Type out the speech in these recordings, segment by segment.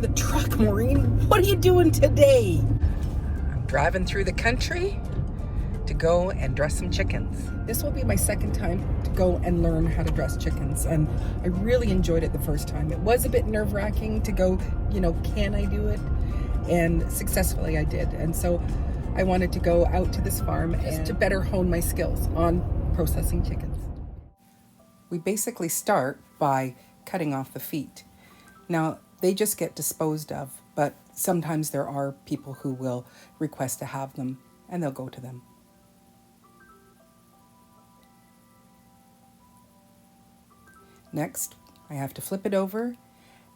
the truck, Maureen. What are you doing today? I'm driving through the country to go and dress some chickens. This will be my second time to go and learn how to dress chickens, and I really enjoyed it the first time. It was a bit nerve-wracking to go, can I do it? And successfully I did. And so I wanted to go out to this farm just to better hone my skills on processing chickens. We basically start by cutting off the feet. Now, they just get disposed of, but sometimes there are people who will request to have them, and they'll go to them. Next, I have to flip it over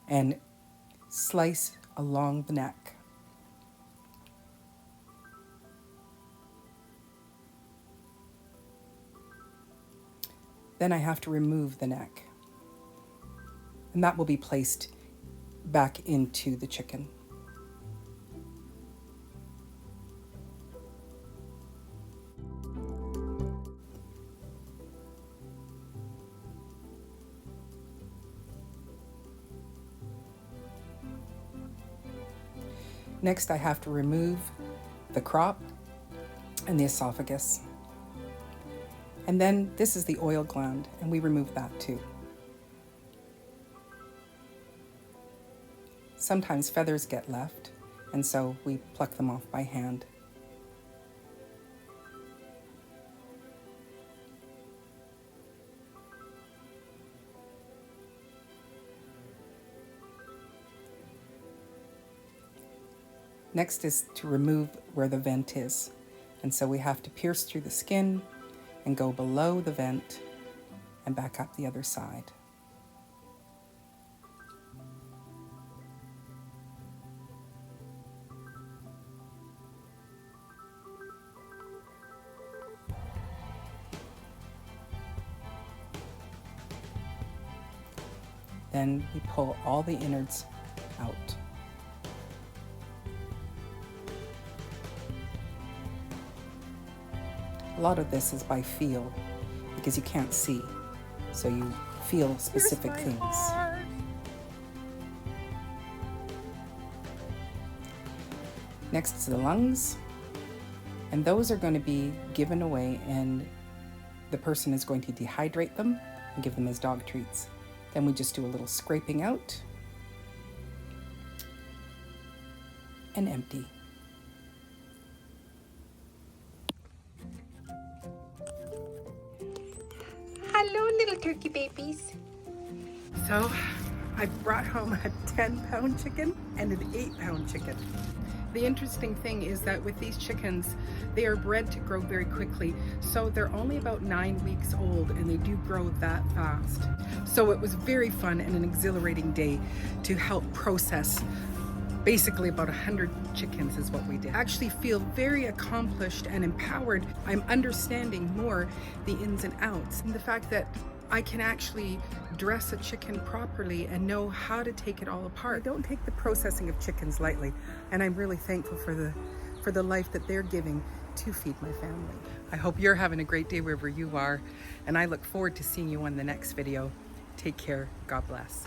and slice along the neck. Then I have to remove the neck, and that will be placed back into the chicken. Next, I have to remove the crop and the esophagus. And then this is the oil gland, and we remove that too. Sometimes feathers get left, and so we pluck them off by hand. Next is to remove where the vent is. And so we have to pierce through the skin and go below the vent and back up the other side. Then we pull all the innards out. A lot of this is by feel, because you can't see, so you feel specific things. Next is the lungs, and those are going to be given away, and the person is going to dehydrate them and give them as dog treats. Then we just do a little scraping out and empty. Hello, little turkey babies. So I brought home a 10-pound chicken and an 8-pound chicken. The interesting thing is that with these chickens, they are bred to grow very quickly. So they're only about 9 weeks old, and they do grow that fast. So it was very fun and an exhilarating day to help process basically about 100 chickens is what we did. I actually feel very accomplished and empowered. I'm understanding more the ins and outs, and the fact that I can actually dress a chicken properly and know how to take it all apart. I don't take the processing of chickens lightly, and I'm really thankful for the life that they're giving to feed my family. I hope you're having a great day wherever you are, and I look forward to seeing you on the next video. Take care. God bless.